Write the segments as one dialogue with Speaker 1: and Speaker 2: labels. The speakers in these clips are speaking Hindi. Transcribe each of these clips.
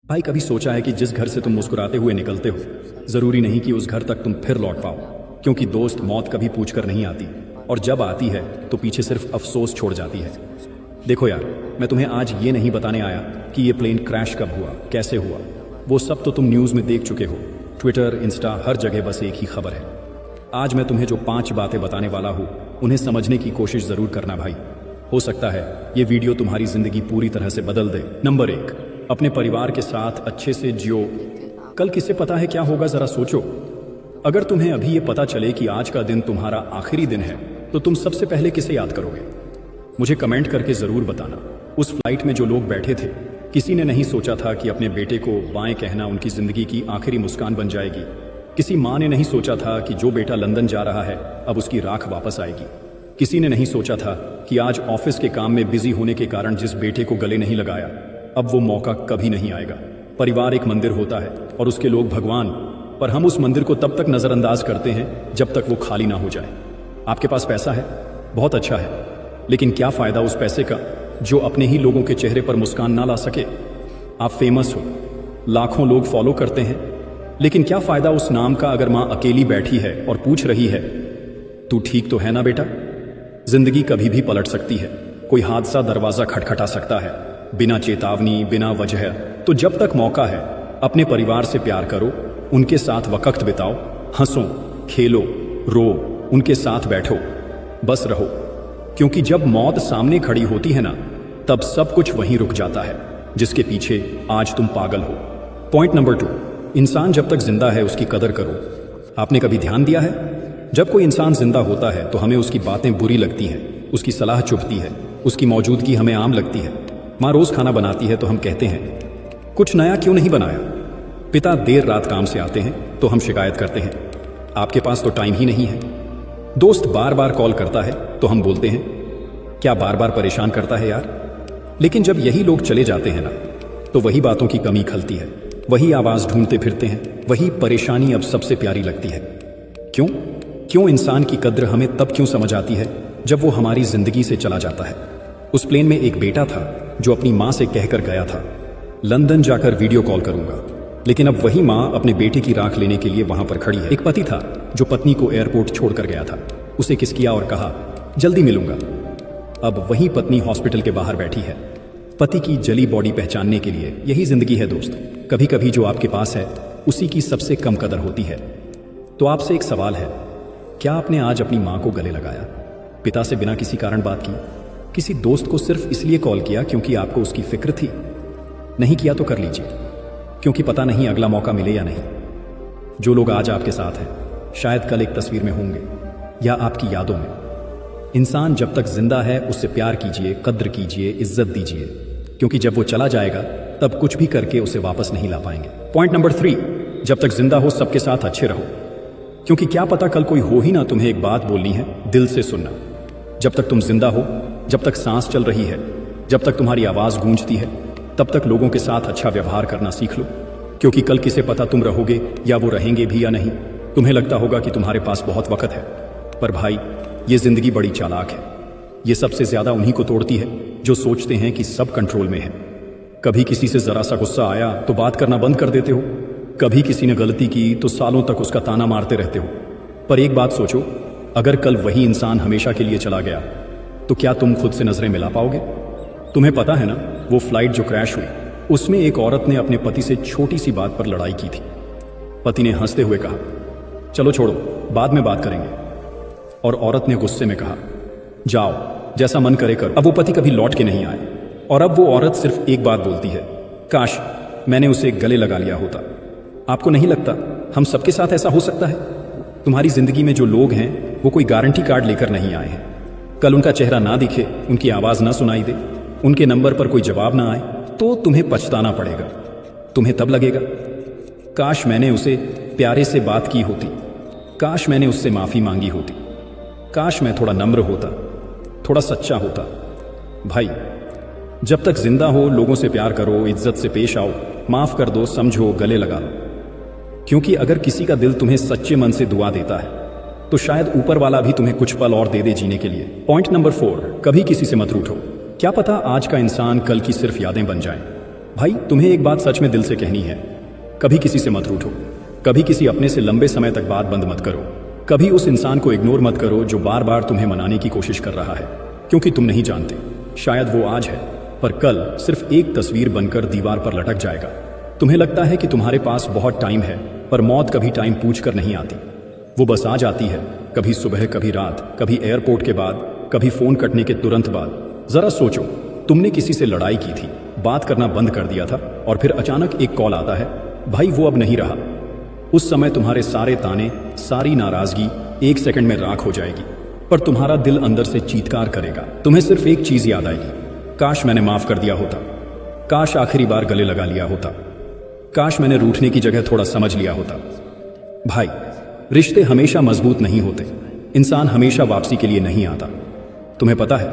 Speaker 1: भाई कभी सोचा है कि जिस घर से तुम मुस्कुराते हुए निकलते हो जरूरी नहीं कि उस घर तक तुम फिर लौट पाओ, क्योंकि दोस्त मौत कभी पूछ कर नहीं आती और जब आती है तो पीछे सिर्फ अफसोस छोड़ जाती है। देखो यार, मैं तुम्हें आज ये नहीं बताने आया कि ये प्लेन क्रैश कब हुआ, कैसे हुआ, वो सब तो तुम न्यूज़ में देख चुके हो। ट्विटर, इंस्टा, हर जगह बस एक ही खबर है। आज मैं तुम्हें जो 5 बातें बताने वाला हूँ उन्हें समझने की कोशिश जरूर करना भाई। हो सकता है ये वीडियो तुम्हारी जिंदगी पूरी तरह से बदल दे। नंबर 1, अपने परिवार के साथ अच्छे से जियो। कल किसे पता है क्या होगा, जरा सोचो। अगर तुम्हें अभी ये पता चले कि आज का दिन तुम्हारा आखिरी दिन है तो तुम सबसे पहले किसे याद करोगे? मुझे कमेंट करके जरूर बताना। उस फ्लाइट में जो लोग बैठे थे, किसी ने नहीं सोचा था कि अपने बेटे को बाएं कहना उनकी जिंदगी की आखिरी मुस्कान बन जाएगी। किसी माँ ने नहीं सोचा था कि जो बेटा लंदन जा रहा है अब उसकी राख वापस आएगी। किसी ने नहीं सोचा था कि आज ऑफिस के काम में बिजी होने के कारण जिस बेटे को गले नहीं लगाया अब वो मौका कभी नहीं आएगा। परिवार एक मंदिर होता है और उसके लोग भगवान, पर हम उस मंदिर को तब तक नजरअंदाज करते हैं जब तक वो खाली ना हो जाए। आपके पास पैसा है, बहुत अच्छा है, लेकिन क्या फायदा उस पैसे का जो अपने ही लोगों के चेहरे पर मुस्कान ना ला सके। आप फेमस हो, लाखों लोग फॉलो करते हैं, लेकिन क्या फायदा उस नाम का अगर मां अकेली बैठी है और पूछ रही है तू ठीक तो है ना बेटा। जिंदगी कभी भी पलट सकती है, कोई हादसा दरवाजा खटखटा सकता है बिना चेतावनी, बिना वजह। तो जब तक मौका है अपने परिवार से प्यार करो, उनके साथ वक्त बिताओ, हंसो, खेलो, रो, उनके साथ बैठो, बस रहो। क्योंकि जब मौत सामने खड़ी होती है ना, तब सब कुछ वहीं रुक जाता है जिसके पीछे आज तुम पागल हो। पॉइंट नंबर 2, इंसान जब तक जिंदा है उसकी कदर करो। आपने कभी ध्यान दिया है, जब कोई इंसान जिंदा होता है तो हमें उसकी बातें बुरी लगती हैं, उसकी सलाह चुभती है, उसकी मौजूदगी हमें आम लगती है। माँ रोज खाना बनाती है तो हम कहते हैं कुछ नया क्यों नहीं बनाया। पिता देर रात काम से आते हैं तो हम शिकायत करते हैं आपके पास तो टाइम ही नहीं है। दोस्त बार बार कॉल करता है तो हम बोलते हैं क्या बार बार परेशान करता है यार। लेकिन जब यही लोग चले जाते हैं ना, तो वही बातों की कमी खलती है, वही आवाज ढूंढते फिरते हैं, वही परेशानी अब सबसे प्यारी लगती है। क्यों इंसान की कद्र हमें तब क्यों समझ आती है जब वो हमारी जिंदगी से चला जाता है। उस प्लेन में एक बेटा था जो अपनी माँ से कहकर गया था लंदन जाकर वीडियो कॉल करूंगा, लेकिन अब वही माँ अपने बेटे की राख लेने के लिए वहां पर खड़ी है। एक पति था जो पत्नी को एयरपोर्ट छोड़कर गया था, उसे किस किया और कहा जल्दी मिलूंगा। अब वही पत्नी हॉस्पिटल के बाहर बैठी है पति की जली बॉडी पहचानने के लिए। यही जिंदगी है दोस्त, कभी कभी जो आपके पास है उसी की सबसे कम कदर होती है। तो आपसे एक सवाल है, क्या आपने आज अपनी माँ को गले लगाया? पिता से बिना किसी कारण बात की? किसी दोस्त को सिर्फ इसलिए कॉल किया क्योंकि आपको उसकी फिक्र थी? नहीं किया तो कर लीजिए, क्योंकि पता नहीं अगला मौका मिले या नहीं। जो लोग आज आपके साथ हैं शायद कल एक तस्वीर में होंगे या आपकी यादों में। इंसान जब तक जिंदा है उससे प्यार कीजिए, कद्र कीजिए, इज्जत दीजिए, क्योंकि जब वो चला जाएगा तब कुछ भी करके उसे वापस नहीं ला पाएंगे। पॉइंट नंबर 3, जब तक जिंदा हो सबके साथ अच्छे रहो, क्योंकि क्या पता कल कोई हो ही ना तुम्हें एक बात बोलनी है, दिल से सुनना। जब तक तुम जिंदा हो, जब तक सांस चल रही है, जब तक तुम्हारी आवाज गूंजती है, तब तक लोगों के साथ अच्छा व्यवहार करना सीख लो, क्योंकि कल किसे पता तुम रहोगे या वो रहेंगे भी या नहीं। तुम्हें लगता होगा कि तुम्हारे पास बहुत वक्त है, पर भाई ये जिंदगी बड़ी चालाक है। ये सबसे ज्यादा उन्हीं को तोड़ती है जो सोचते हैं कि सब कंट्रोल में है। कभी किसी से जरा सा गुस्सा आया तो बात करना बंद कर देते हो, कभी किसी ने गलती की तो सालों तक उसका ताना मारते रहते हो। पर एक बात सोचो, अगर कल वही इंसान हमेशा के लिए चला गया तो क्या तुम खुद से नजरें मिला पाओगे? तुम्हें पता है ना, वो फ्लाइट जो क्रैश हुई उसमें एक औरत ने अपने पति से छोटी सी बात पर लड़ाई की थी। पति ने हंसते हुए कहा चलो छोड़ो, बाद में बात करेंगे, और औरत ने गुस्से में कहा जाओ जैसा मन करे करो। अब वो पति कभी लौट के नहीं आए और अब वो औरत सिर्फ एक बात बोलती है, काश मैंने उसे गले लगा लिया होता। आपको नहीं लगता हम सबके साथ ऐसा हो सकता है? तुम्हारी जिंदगी में जो लोग हैं वो कोई गारंटी कार्ड लेकर नहीं आए हैं। कल उनका चेहरा ना दिखे, उनकी आवाज ना सुनाई दे, उनके नंबर पर कोई जवाब ना आए तो तुम्हें पछताना पड़ेगा। तुम्हें तब लगेगा काश मैंने उसे प्यारे से बात की होती, काश मैंने उससे माफी मांगी होती, काश मैं थोड़ा नम्र होता, थोड़ा सच्चा होता। भाई जब तक जिंदा हो लोगों से प्यार करो, इज्जत से पेश आओ, माफ कर दो, समझो, गले लगा लो, क्योंकि अगर किसी का दिल तुम्हें सच्चे मन से दुआ देता है तो शायद ऊपर वाला भी तुम्हें कुछ पल और दे दे जीने के लिए। पॉइंट नंबर 4, कभी किसी से मत रूठो। क्या पता आज का इंसान कल की सिर्फ यादें बन जाए। भाई तुम्हें एक बात सच में दिल से कहनी है, कभी किसी से मत रूठो, कभी किसी अपने से लंबे समय तक बात बंद मत करो, कभी उस इंसान को इग्नोर मत करो जो बार बार तुम्हें मनाने की कोशिश कर रहा है, क्योंकि तुम नहीं जानते, शायद वो आज है पर कल सिर्फ एक तस्वीर बनकर दीवार पर लटक जाएगा। तुम्हें लगता है कि तुम्हारे पास बहुत टाइम है, पर मौत कभी टाइम पूछ कर नहीं आती। वो बस आ जाती है, कभी सुबह, कभी रात, कभी एयरपोर्ट के बाद, कभी फोन कटने के तुरंत बाद। जरा सोचो, तुमने किसी से लड़ाई की थी, बात करना बंद कर दिया था, और फिर अचानक एक कॉल आता है, भाई वो अब नहीं रहा। उस समय तुम्हारे सारे ताने, सारी नाराजगी एक सेकंड में राख हो जाएगी, पर तुम्हारा दिल अंदर से चीत्कार करेगा। तुम्हें सिर्फ एक चीज याद आएगी, काश मैंने माफ कर दिया होता, काश आखिरी बार गले लगा लिया होता, काश मैंने रूठने की जगह थोड़ा समझ लिया होता। भाई, रिश्ते हमेशा मजबूत नहीं होते, इंसान हमेशा वापसी के लिए नहीं आता। तुम्हें पता है,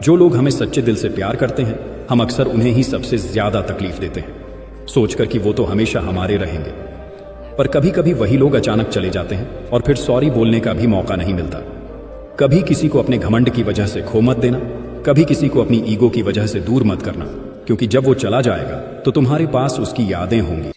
Speaker 1: जो लोग हमें सच्चे दिल से प्यार करते हैं, हम अक्सर उन्हें ही सबसे ज्यादा तकलीफ देते हैं, सोचकर कि वो तो हमेशा हमारे रहेंगे। पर कभी कभी वही लोग अचानक चले जाते हैं और फिर सॉरी बोलने का भी मौका नहीं मिलता। कभी किसी को अपने घमंड की वजह से खो मत देना, कभी किसी को अपनी ईगो की वजह से दूर मत करना, क्योंकि जब वो चला जाएगा तो तुम्हारे पास उसकी यादें होंगी।